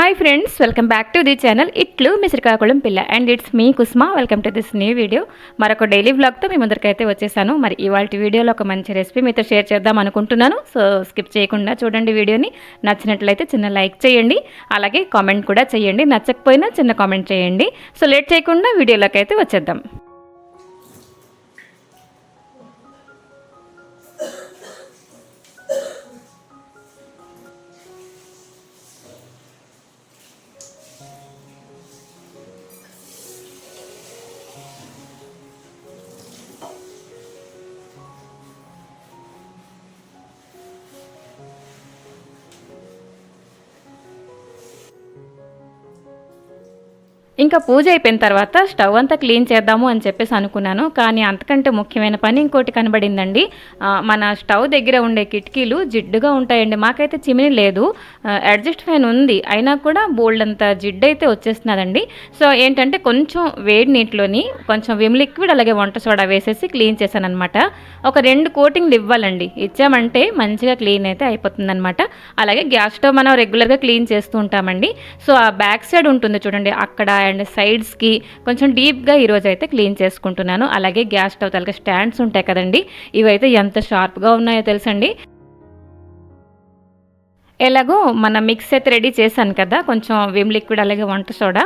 Hi friends, welcome back to the channel ఇట్లు మీ శ్రీకాకుళం పిల్ల and it's me Kusma. Welcome to this new video. మరొక daily వ్లాగ్తో మీ ముందరికైతే వచ్చేసాను. మరి ఇవాళ వీడియోలో ఒక మంచి రెసిపీ మీతో షేర్ చేద్దాం అనుకుంటున్నాను. సో స్కిప్ చేయకుండా చూడండి వీడియోని. నచ్చినట్లయితే చిన్న లైక్ చేయండి, అలాగే కామెంట్ కూడా చేయండి. నచ్చకపోయినా చిన్న కామెంట్ చేయండి. సో లేట్ చేయకుండా వీడియోలోకి అయితే వచ్చేద్దాం. ఇంకా పూజ అయిపోయిన తర్వాత స్టవ్ అంతా క్లీన్ చేద్దాము అని చెప్పేసి అనుకున్నాను. కానీ అంతకంటే ముఖ్యమైన పని ఇంకోటి కనబడిందండి. మన స్టవ్ దగ్గర ఉండే కిటికీలు జిడ్డుగా ఉంటాయండి. మాకైతే చిమిని లేదు, అడ్జస్ట్ ఫ్యాన్ ఉంది, అయినా కూడా బోల్డ్ అంత జిడ్డు అయితే వచ్చేస్తున్నదండి. సో ఏంటంటే కొంచెం వేడి నీటిలోని కొంచెం విమ్ లిక్విడ్ అలాగే వంట సోడా వేసేసి క్లీన్ చేశాను అనమాట. ఒక 2 కోటింగ్లు ఇవ్వాలండి. ఇచ్చామంటే మంచిగా క్లీన్ అయితే అయిపోతుందన్నమాట. అలాగే గ్యాస్ స్టవ్ మనం రెగ్యులర్గా క్లీన్ చేస్తూ ఉంటామండి. సో ఆ బ్యాక్ సైడ్ ఉంటుంది చూడండి, అక్కడ అండ్ సైడ్స్కి కొంచెం డీప్గా ఈరోజు అయితే క్లీన్ చేసుకుంటున్నాను. అలాగే గ్యాస్ స్టవ్ తలక స్టాండ్స్ ఉంటాయి కదండి, ఇవైతే ఎంత షార్ప్గా ఉన్నాయో తెలుసండి. ఎలాగో మన మిక్స్ అయితే రెడీ చేశాను కదా, కొంచెం విమ్ లిక్విడ్ అలాగే వంట సోడా,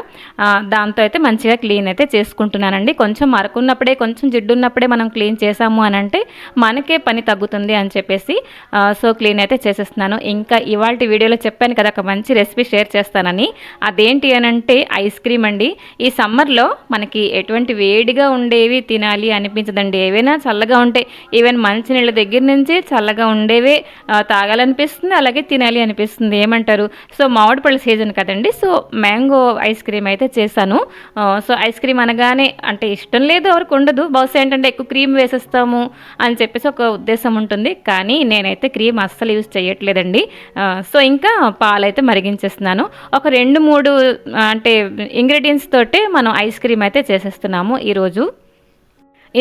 దాంతో అయితే మంచిగా క్లీన్ అయితే చేసుకుంటున్నానండి. కొంచెం మరకున్నప్పుడే, కొంచెం జిడ్డు ఉన్నప్పుడే మనం క్లీన్ చేసాము అని అంటే మనకే పని తగ్గుతుంది అని చెప్పేసి సో క్లీన్ అయితే చేసేస్తున్నాను. ఇంకా ఇవాళ వీడియోలో చెప్పాను కదా ఒక మంచి రెసిపీ షేర్ చేస్తానని. అదేంటి అని అంటే ఐస్ క్రీమ్ అండి. ఈ సమ్మర్లో మనకి ఎటువంటి వేడిగా ఉండేవి తినాలి అనిపించదండి. ఏవైనా చల్లగా ఉంటాయి, ఈవెన్ మంచినీళ్ళ దగ్గర నుంచి చల్లగా ఉండేవే తాగాలనిపిస్తుంది, అలాగే తినాలి అనిపిస్తుంది. ఏమంటారు? సో మామిడి పళ్ళ సీజన్ కదండి. సో మ్యాంగో ఐస్ క్రీమ్ అయితే చేశాను. సో ఐస్ క్రీమ్ అనగానే అంటే ఇష్టం లేదు, ఎవరికి ఉండదు. బహుశా ఏంటంటే ఎక్కువ క్రీమ్ వేసేస్తాము అని చెప్పేసి ఒక ఉద్దేశం ఉంటుంది. కానీ నేనైతే క్రీమ్ అస్సలు యూజ్ చేయట్లేదండి. సో ఇంకా పాలైతే మరిగించేస్తున్నాను. ఒక 2-3 అంటే ఇంగ్రీడియంట్స్ తోటే మనం ఐస్ క్రీమ్ అయితే చేసేస్తున్నాము ఈరోజు.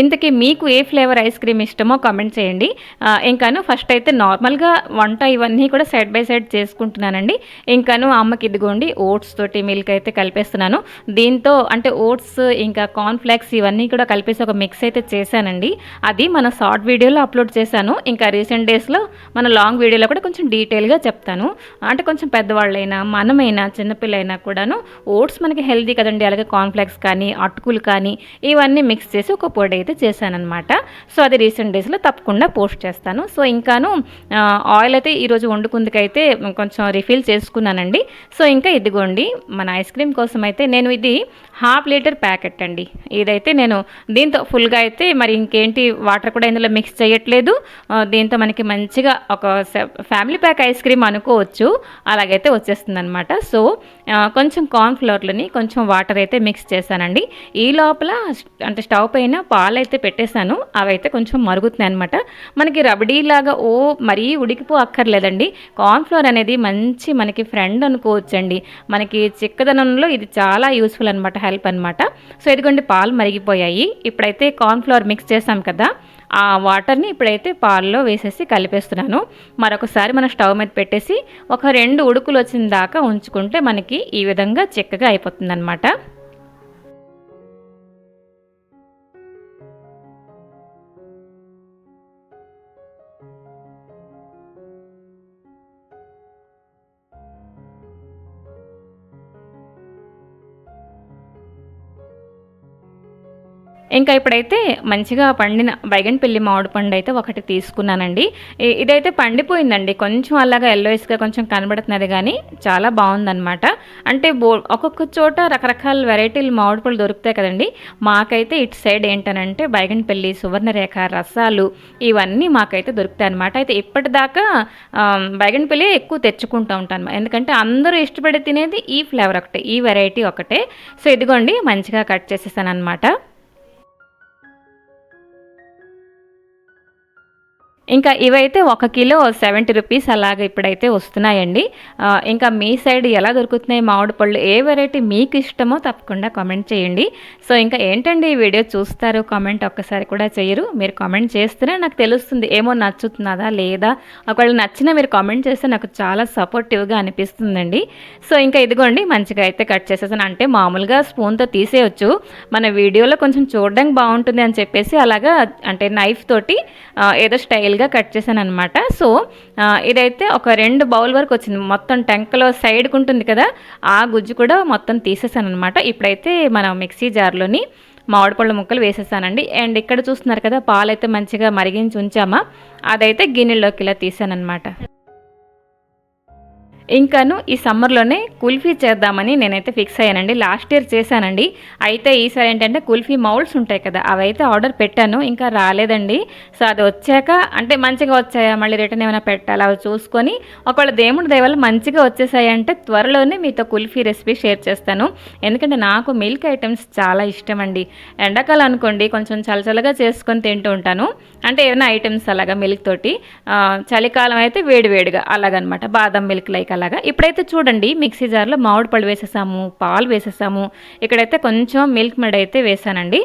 ఇంతకీ మీకు ఏ ఫ్లేవర్ ఐస్ క్రీమ్ ఇష్టమో కామెంట్ చేయండి. ఇంకాను ఫస్ట్ అయితే నార్మల్గా వంట ఇవన్నీ కూడా సైడ్ బై సైడ్ చేసుకుంటున్నానండి. ఇంకాను అమ్మకి ఇదిగోండి ఓట్స్ తోటి మిల్క్ అయితే కలిపేస్తున్నాను. దీంతో అంటే ఓట్స్ ఇంకా కార్న్ఫ్లేక్స్ ఇవన్నీ కూడా కలిపేసి ఒక మిక్స్ అయితే చేశానండి. అది మన షార్ట్ వీడియోలో అప్లోడ్ చేశాను. ఇంకా రీసెంట్ డేస్లో మన లాంగ్ వీడియోలో కూడా కొంచెం డీటెయిల్గా చెప్తాను. అంటే కొంచెం పెద్దవాళ్ళైనా మనమైనా చిన్నపిల్లైనా కూడాను ఓట్స్ మనకి హెల్తీ కదండి. అలాగే కార్న్ఫ్లేక్స్ కానీ అటుకులు కానీ ఇవన్నీ మిక్స్ చేసి ఒక పొడి అయితే చేశానమాట. సో అది రీసెంట్ డేస్లో తప్పకుండా పోస్ట్ చేస్తాను. సో ఇంకాను ఆయిల్ అయితే ఈరోజు వండుకుందుకైతే కొంచెం రిఫిల్ చేసుకున్నానండి. సో ఇంకా ఇదిగోండి మన ఐస్ క్రీమ్ కోసం అయితే నేను ఇది 1/2 లీటర్ ప్యాకెట్ అండి. ఇదైతే నేను దీంతో ఫుల్గా అయితే మరి ఇంకేంటి వాటర్ కూడా ఇందులో మిక్స్ చేయట్లేదు. దీంతో మనకి మంచిగా ఒక ఫ్యామిలీ ప్యాక్ ఐస్ క్రీమ్ అనుకోవచ్చు, అలాగైతే వచ్చేస్తుంది అనమాట. సో కొంచెం కార్న్ఫ్లోర్లని కొంచెం వాటర్ అయితే మిక్స్ చేశానండి. ఈ లోపల అంటే స్టవ్ పైన పాలైతే పెట్టేశాను. అవైతే కొంచెం మరుగుతున్నాయి అనమాట. మనకి రబడీలాగా మరీ ఉడికిపో అక్కర్లేదండి. కార్న్ఫ్లోర్ అనేది మంచి మనకి ఫ్రెండ్ అనుకోవచ్చండి. మనకి చిక్కదనంలో ఇది చాలా యూస్ఫుల్ అనమాట, హెల్ప్ అనమాట. సో ఇదిగోండి పాలు మరిగిపోయాయి. ఇప్పుడైతే కార్న్ఫ్లోర్ మిక్స్ చేసాం కదా, ఆ వాటర్ని ఇప్పుడైతే పాలలో వేసేసి కలిపేస్తున్నాను. మరొకసారి మన స్టవ్ మీద పెట్టేసి ఒక 2 ఉడుకులు వచ్చిన దాకా ఉంచుకుంటే మనకి ఈ విధంగా చిక్కగా అయిపోతుంది అనమాట. ఇంకా ఇప్పుడైతే మంచిగా పండిన బైగన్పల్లి మామిడి పండు అయితే ఒకటి తీసుకున్నానండి. ఇదైతే పండిపోయిందండి, కొంచెం అలాగా ఎల్లోయిస్గా కొంచెం కనబడుతున్నది, కానీ చాలా బాగుందన్నమాట. అంటే ఒక్కొక్క చోట రకరకాల వెరైటీలు మామిడి పళ్ళు దొరుకుతాయి కదండి. మాకైతే ఇటు సైడ్ ఏంటనంటే బైగన్పల్లి, సువర్ణరేఖ, రసాలు ఇవన్నీ మాకైతే దొరుకుతాయి అనమాట. అయితే ఇప్పటిదాకా బైగన్పల్లి ఎక్కువ తెచ్చుకుంటూ ఉంటాను, ఎందుకంటే అందరూ ఇష్టపడి తినేది ఈ ఫ్లేవర్ ఒకటే, ఈ వెరైటీ ఒకటే. సో ఇదిగోండి మంచిగా కట్ చేసేసాను అనమాట. ఇంకా ఇవైతే 1 కిలో 70 రూపీస్ అలాగా ఇప్పుడైతే వస్తున్నాయండి. ఇంకా మీ సైడ్ ఎలా దొరుకుతున్నాయి మామిడి పళ్ళు, ఏ వెరైటీ మీకు ఇష్టమో తప్పకుండా కామెంట్ చేయండి. సో ఇంకా ఏంటండి ఈ వీడియో చూస్తారు, కామెంట్ ఒక్కసారి కూడా చేయరు. మీరు కామెంట్ చేస్తేనే నాకు తెలుస్తుంది ఏమో నచ్చుతున్నదా లేదా. ఒకవేళ నచ్చినా మీరు కామెంట్ చేస్తే నాకు చాలా సపోర్టివ్గా అనిపిస్తుందండి. సో ఇంకా ఇదిగోండి మంచిగా అయితే కట్ చేసేసాను. అంటే మామూలుగా స్పూన్తో తీసేయచ్చు, మన వీడియోలో కొంచెం చూడడానికి బాగుంటుంది అని చెప్పేసి అలాగా అంటే నైఫ్ తోటి ఏదో స్టైల్గా కట్ చేశాను అనమాట. సో ఇదైతే ఒక 2 బౌల్ వరకు వచ్చింది. మొత్తం టెంకలో సైడ్కి ఉంటుంది కదా, ఆ గుజ్జు కూడా మొత్తం తీసేసాను అనమాట. ఇప్పుడైతే మనం మిక్సీ జార్లోని మామిడి పళ్ళ ముక్కలు వేసేసానండి. అండ్ ఇక్కడ చూస్తున్నారు కదా, పాలైతే మంచిగా మరిగించి ఉంచామా, అదైతే గిన్నెలోకి ఇలా తీసానమాట. ఇంకాను ఈ సమ్మర్లోనే కుల్ఫీ చేద్దామని నేనైతే ఫిక్స్ అయ్యానండి. లాస్ట్ ఇయర్ చేశానండి. అయితే ఈసారి ఏంటంటే కుల్ఫీ మౌల్డ్స్ ఉంటాయి కదా, అవైతే ఆర్డర్ పెట్టాను, ఇంకా రాలేదండి. సో అది వచ్చాక అంటే మంచిగా వచ్చాయా, మళ్ళీ రిటర్న్ ఏమైనా పెట్టాలా అవి చూసుకొని, ఒకవేళ దేవుడి దయ వల్ల మంచిగా వచ్చేసాయంటే త్వరలోనే మీతో కుల్ఫీ రెసిపీ షేర్ చేస్తాను. ఎందుకంటే నాకు మిల్క్ ఐటమ్స్ చాలా ఇష్టం అండి. ఎండాకాలం అనుకోండి కొంచెం చల్లచల్లగా చేసుకొని తింటూ ఉంటాను, అంటే ఏమైనా ఐటమ్స్ అలాగా మిల్క్ తోటి. చలికాలం అయితే వేడివేడిగా అలాగనమాట, బాదం మిల్క్ లైక్ అలాగా. ఇప్పుడైతే చూడండి మిక్సీ జార్లో మామిడి పళ్ళు వేసేసాము, పాలు వేసేసాము, ఇక్కడైతే కొంచెం మిల్క్ మేడ్ అయితే వేసానండి.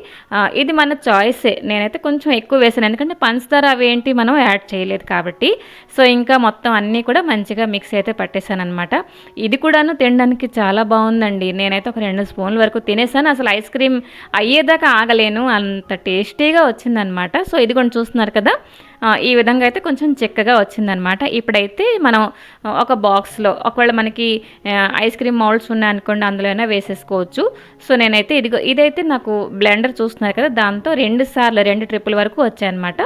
ఇది మన చాయిసే, నేనైతే కొంచెం ఎక్కువ వేసాను ఎందుకంటే పంచదార అవి ఏంటి మనం యాడ్ చేయలేదు కాబట్టి. సో ఇంకా మొత్తం అన్నీ కూడా మంచిగా మిక్స్ అయితే పట్టేశాను అనమాట. ఇది కూడాను తినడానికి చాలా బాగుందండి. నేనైతే ఒక 2 స్పూన్ల వరకు తినేసాను. అసలు ఐస్ క్రీమ్ అయ్యేదాకా ఆగలేను, అంత టేస్టీగా వచ్చిందనమాట. సో ఇది కూడా చూస్తున్నారు కదా, ఈ విధంగా అయితే కొంచెం చిక్కగా వచ్చిందనమాట. ఇప్పుడైతే మనం ఒక బాక్స్లో ఒకవేళ మనకి ఐస్ క్రీమ్ మౌల్డ్స్ ఉన్నాయనుకోండి, అందులో అయినా వేసేసుకోవచ్చు. సో నేనైతే ఇదైతే నాకు బ్లెండర్ చూస్తున్నారు కదా, దాంతో 2 ట్రిప్పుల వరకు వచ్చాయన్నమాట.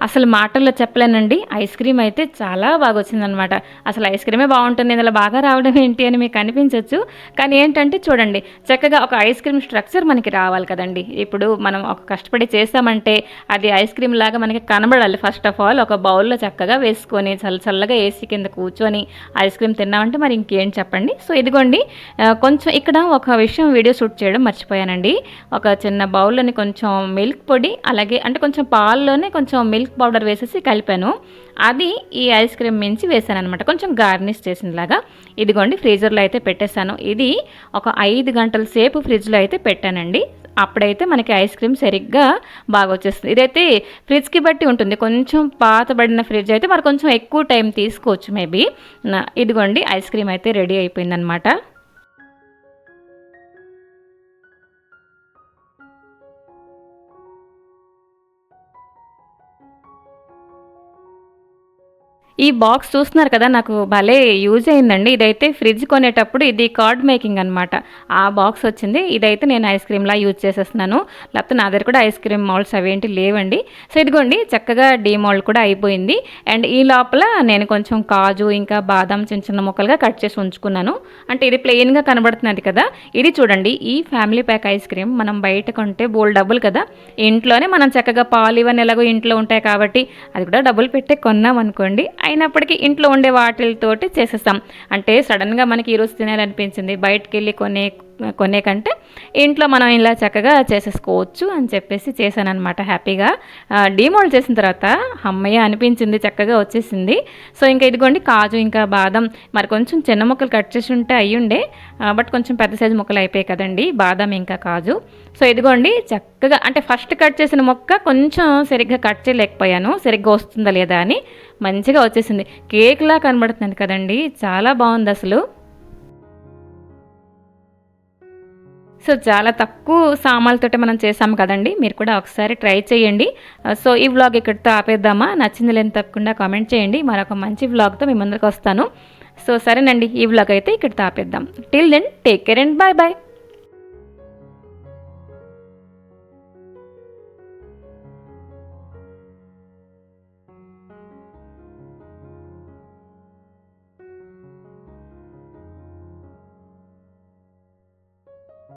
అసలు మాటల్లో చెప్పలేనండి, ఐస్ క్రీమ్ అయితే చాలా బాగా వచ్చిందనమాట. అసలు ఐస్ క్రీమే బాగుంటుంది, ఇందులో బాగా రావడం ఏంటి అని మీకు అనిపించవచ్చు. కానీ ఏంటంటే చూడండి, చక్కగా ఒక ఐస్ క్రీమ్ స్ట్రక్చర్ మనకి రావాలి కదండి. ఇప్పుడు మనం ఒక కష్టపడి చేస్తామంటే అది ఐస్ క్రీమ్ లాగా మనకి కనబడాలి. ఫస్ట్ ఆఫ్ ఆల్ ఒక బౌల్లో చక్కగా వేసుకొని చల్లగా ఏసీ కింద కూర్చొని ఐస్ క్రీమ్ తిన్నామంటే మరి ఇంకేం చెప్పండి. సో ఇదిగోండి, కొంచెం ఇక్కడ ఒక విషయం వీడియో షూట్ చేయడం మర్చిపోయానండి. ఒక చిన్న బౌల్లోని కొంచెం మిల్క్ పొడి, అలాగే అంటే కొంచెం పాల్లోనే కొంచెం మిల్క్ పౌడర్ వేసేసి కలిపాను. అది ఈ ఐస్ క్రీమ్ మించి వేసాను అనమాట, కొంచెం గార్నిష్ చేసినలాగా. ఇదిగోండి ఫ్రీజర్లో అయితే పెట్టేశాను. ఇది ఒక 5 గంటల సేపు ఫ్రిడ్జ్లో అయితే పెట్టానండి. అప్పుడైతే మనకి ఐస్ క్రీమ్ సరిగ్గా బాగా వచ్చేస్తుంది. ఇదైతే ఫ్రిడ్జ్కి బట్టి ఉంటుంది, కొంచెం పాతబడిన ఫ్రిడ్జ్ అయితే మరి కొంచెం ఎక్కువ టైం తీసుకోవచ్చు మేబీ. ఇదిగోండి ఐస్ క్రీమ్ అయితే రెడీ అయిపోయిందనమాట. ఈ బాక్స్ చూస్తున్నారు కదా, నాకు భలే యూజ్ అయిందండి. ఇదైతే ఫ్రిడ్జ్ కొనేటప్పుడు ఇది కార్డ్ మేకింగ్ అనమాట, ఆ బాక్స్ వచ్చింది. ఇదైతే నేను ఐస్ క్రీమ్లా యూజ్ చేసేస్తున్నాను, లేకపోతే నా దగ్గర కూడా ఐస్ క్రీమ్ మౌల్డ్స్ అవేంటి లేవండి. సో ఇదిగోండి చక్కగా డీమోల్డ్ కూడా అయిపోయింది. అండ్ ఈ లోపల నేను కొంచెం కాజు ఇంకా బాదం చిన్న ముక్కలుగా కట్ చేసి ఉంచుకున్నాను. అంటే ఇది ప్లెయిన్గా కనబడుతున్నది కదా, ఇది చూడండి ఈ ఫ్యామిలీ ప్యాక్ ఐస్ క్రీమ్ మనం బయట కొంటే బోల్ డబ్బులు కదా, ఇంట్లోనే మనం చక్కగా పాలు ఇవన్నీ ఎలాగో ఇంట్లో ఉంటాయి కాబట్టి అది కూడా డబ్బులు పెట్టే కొన్నాం అనుకోండి, అయినప్పటికీ ఇంట్లో ఉండే వాటితోటి చేసేస్తాం. అంటే సడన్గా మనకి ఈరోజు తినాలనిపించింది, బయటికి వెళ్ళి కొనే కంటే ఇంట్లో మనం ఇలా చక్కగా చేసేసుకోవచ్చు అని చెప్పేసి చేశాను అనమాట హ్యాపీగా. డీమోల్డ్ చేసిన తర్వాత అమ్మయ్య అనిపించింది, చక్కగా వచ్చేసింది. సో ఇంకా ఇదిగోండి కాజు ఇంకా బాదం మరి కొంచెం చిన్న ముక్కలు కట్ చేసి ఉంటే అయ్యుండే, బట్ కొంచెం పెద్ద సైజు ముక్కలు అయిపోయాయి కదండి బాదం ఇంకా కాజు. సో ఇదిగోండి చక్కగా అంటే ఫస్ట్ కట్ చేసిన ముక్క కొంచెం సరిగ్గా కట్ చేయలేకపోయాను, సరిగ్గా వస్తుందా లేదా అని. మంచిగా వచ్చేసింది, కేక్లా కనబడుతుంది కదండి, చాలా బాగుంది అసలు. సో చాలా తక్కువ సామాన్లతోటి మనం చేసాము కదండి, మీరు కూడా ఒకసారి ట్రై చేయండి. సో ఈ వ్లాగ్ ఇక్కడితో ఆపేద్దామా, నచ్చింది లేని తప్పకుండా కామెంట్ చేయండి. మరొక మంచి వ్లాగ్తో మీ ముందరికి వస్తాను. సో సరేనండి, ఈ వ్లాగ్ అయితే ఇక్కడితో ఆపేద్దాం. Till then take care and bye bye.